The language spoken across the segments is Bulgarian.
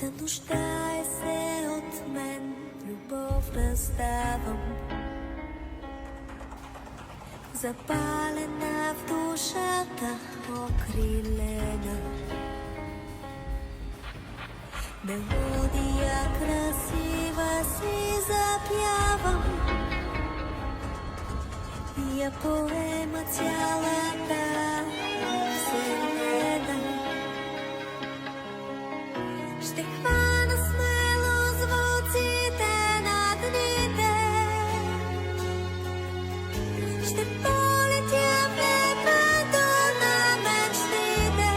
Да нуждае се от мен, любов раздавам, запалена в душата, окрилена. Мелодия красива си запявам, я поема цялата вселена. Ще хвана смело звуците на дните, ще полетя в небето на мечтите.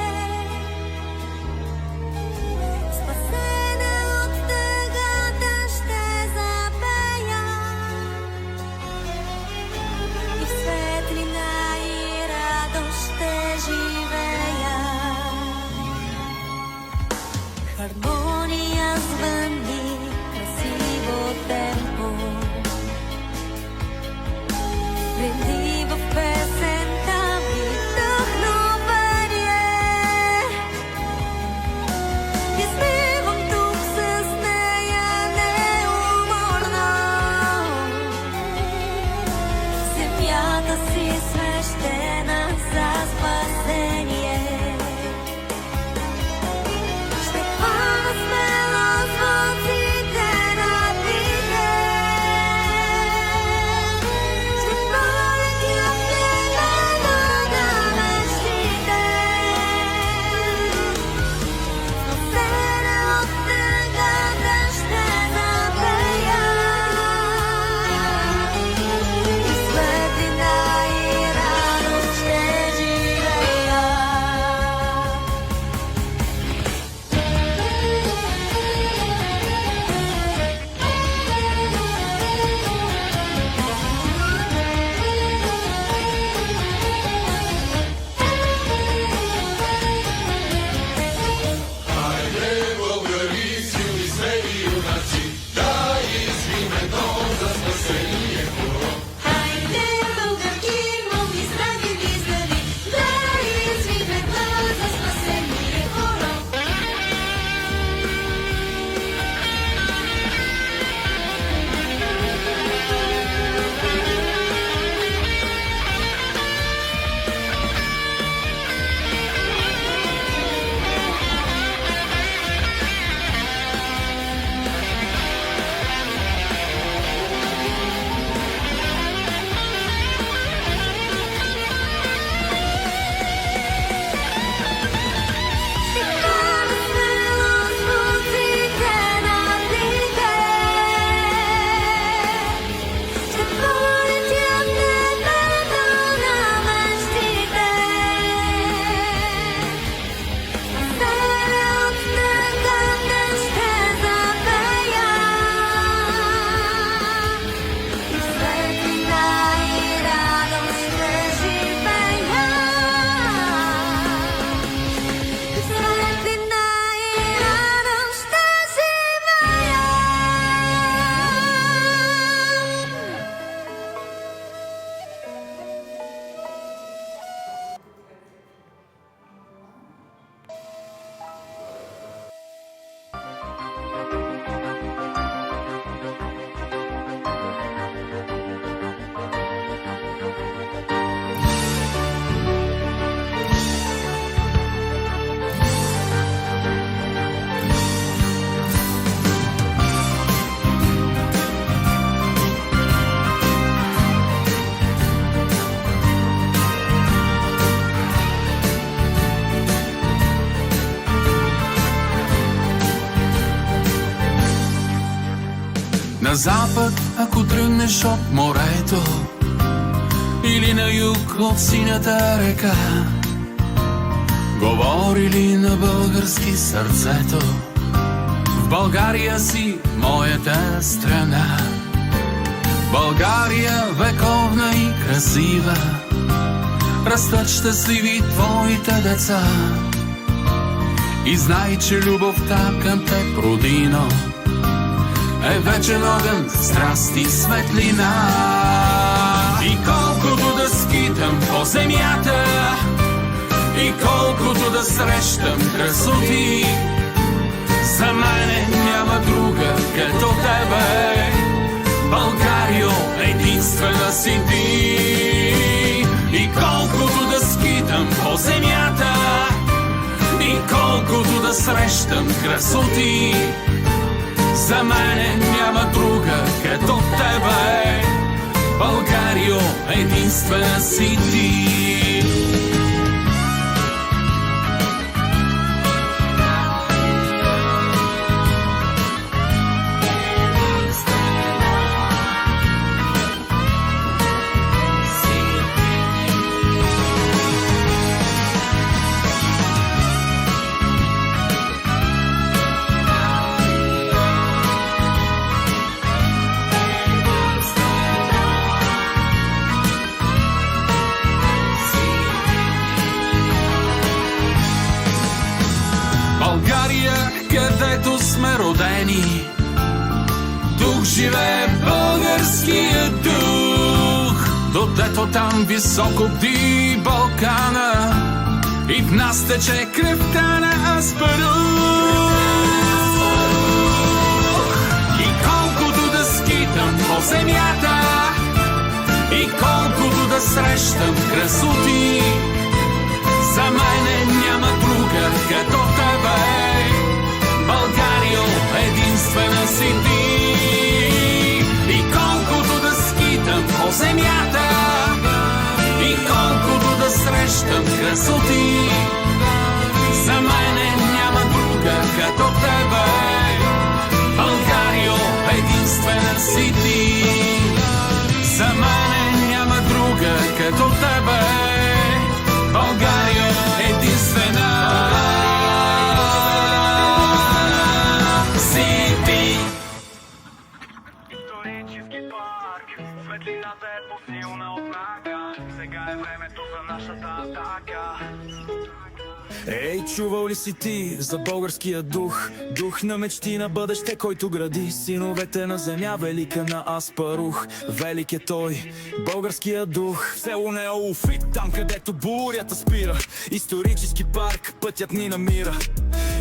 Спасена от тъгата ще запея и в светлина и радост ще живея. Хармония звъни, красиво темпо, влети в песента ми вдъхновение. Изпивам тук с нея неуморно, земята си свещена за спасение. Ще хвана смело звуците на дните, ще полетя в небето на мечтите. Спасена от тъгата ще запея и в светлина и радост ще живея. Хайде, българи, силни, смели юнаци, да извиме дом за спасение хором. Хайде, българки, млади, здрави, близнави, да извикаме глас за спасение хором. Ще хвана смело звуците на дните, ще полетя в небето на мечтите. Спасена от тъгата ще запея и в светлина и радост ще живея. В светлина и радост ще живея. На запад, ако тръгнеш от морето, или на юг от синята река, говори ли на български сърцето? В България си моята страна, България вековна и красива, растат щастливи твоите деца. И знай, че любовта към теб, родино, е вечен огън, страст и светлина. И колкото да скитам по земята, и колкото да срещам красоти, за мен земята. И колкото да срещам красоти, за мене няма друга като тебе. Българио, единствена си ти. България, където сме родени, тук живее българския дух. Додето там високо бди Балкана и в нас тече кръвта на Аспарух. И колкото да скитам по земята, и колкото да срещам красоти, за мене няма друга като тебе. Българио, единствена си ти. И колкото да скитам по земята, и колкото да срещам красоти, за мене няма друга като тебе. Българио, единствена си ти. За мене няма друга като тебе. Българио, единствена си ти. Исторически парк, светлината е по-силна от мрака. Сега е времето за нашата атака. Ей, чувал ли си ти за българския дух? Дух на мечти на бъдеще, който гради синовете на земя, велика на Аспарух. Велик е той, българския дух. В село Неолфит, там където бурята спира, исторически парк, пътят ни намира.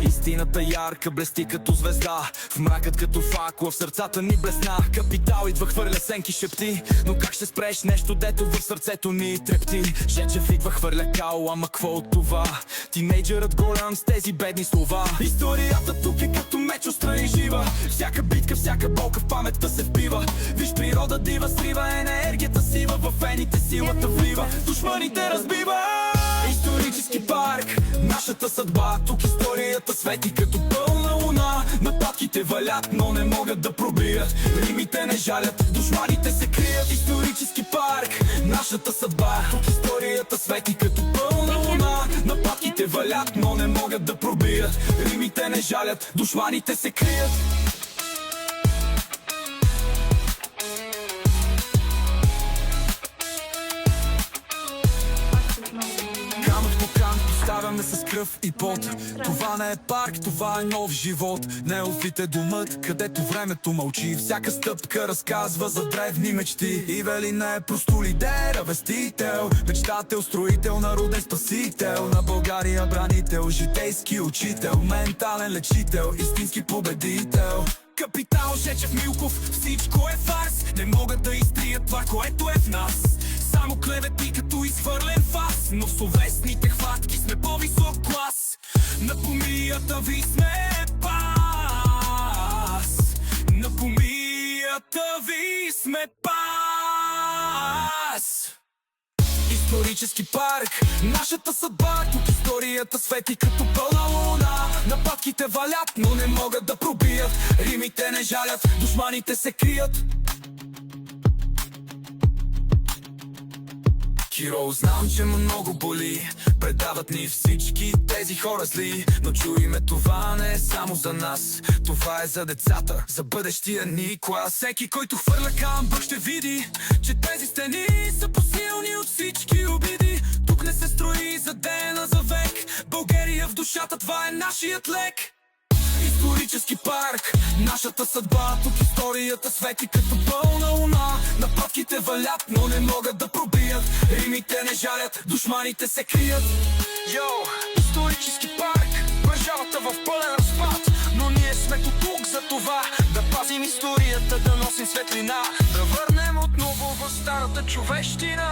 Истината ярка блести като звезда, в мракът като факла, в сърцата ни блесна. Капитал идва, хвърля сенки, шепти, но как ще спреш нещо, дето в сърцето ни трепти? Шечев идва, хвърля кал, ама какво от това? Тинейджърът голям с тези бедни слова. Историята тук е като меч остра и жива, всяка битка, всяка болка в паметта се впива. Виж природа дива, срива енергията сива, в вените силата влива, душманите разбива. Исторически парк, нашата съдба, тук историята свети като пълна луна. Нападките валят, но не могат да пробият, римите не жалят, душманите се крият. Исторически парк, нашата съдба, тук историята свети като пълна луна. Нападките валят, но не могат да пробият, римите не жалят, душманите се крият. Камък по камък поставяме с кръв и пот. Това не е парк, това е нов живот. Неолфит е домът, където времето мълчи. Всяка стъпка разказва за древни мечти. Ивелина е просто лидер, вестител, мечтател, строител, народен спасител на България, бранител, житейски учител, ментален лечител, истински победител. Капитал Жечев Милков, всичко е фарс, не могат да изтрият това, което е в нас. Само клевети като изхвърлен фас, но в словесните хватки сме по-висок клас. На помията ви сме пас, на помията ви сме пас. Исторически парк, нашата съдба, тук историята свети като пълна луна. Нападките валят, но не могат да пробият, римите не жалят, душманите се крият. Хиро, знам, че много боли, предават ни всички тези хора зли, но чуйме, това не е само за нас, това е за децата, за бъдещия ни клас. Всеки, който хвърля камък, ще види, че тези стени са посилни от всички обиди. Тук не се строи за ден, а за век, България в душата, това е нашият лек. Исторически парк, нашата съдба, тук историята свети като пълна луна. Нападките валят, но не могат да пробият, римите не жалят, душманите се крият. Йоу, исторически парк, държавата в пълен разпад, но ние сме тук за това, да пазим историята, да носим светлина, да върнем отново в старата човещина.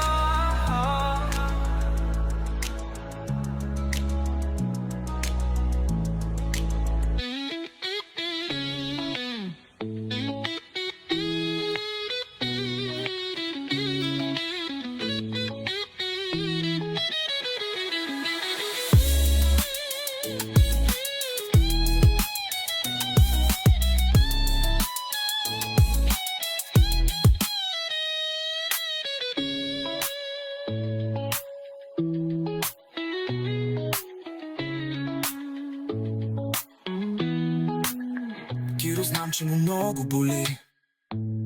Киро, знам, че му много боли.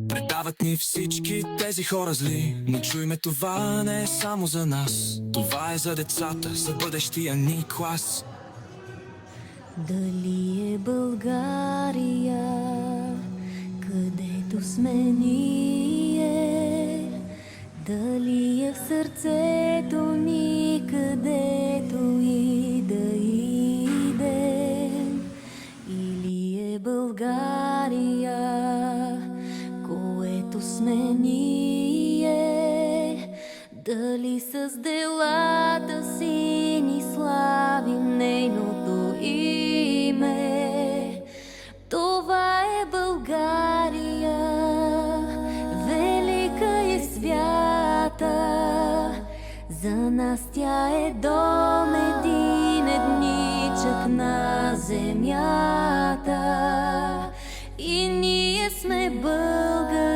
Предават ни всички тези хора зли, но чуйме, това не е само за нас. Това е за децата, за бъдещия ни клас. Дали е България, където сме ние? Дали е в сърцето ни, където и да идем? Или е България, което сме ние? Дали с делата си ни славим нейното име? Това е България, велика и свята. За нас тя е дом, един едничък на земята. И ние сме българи.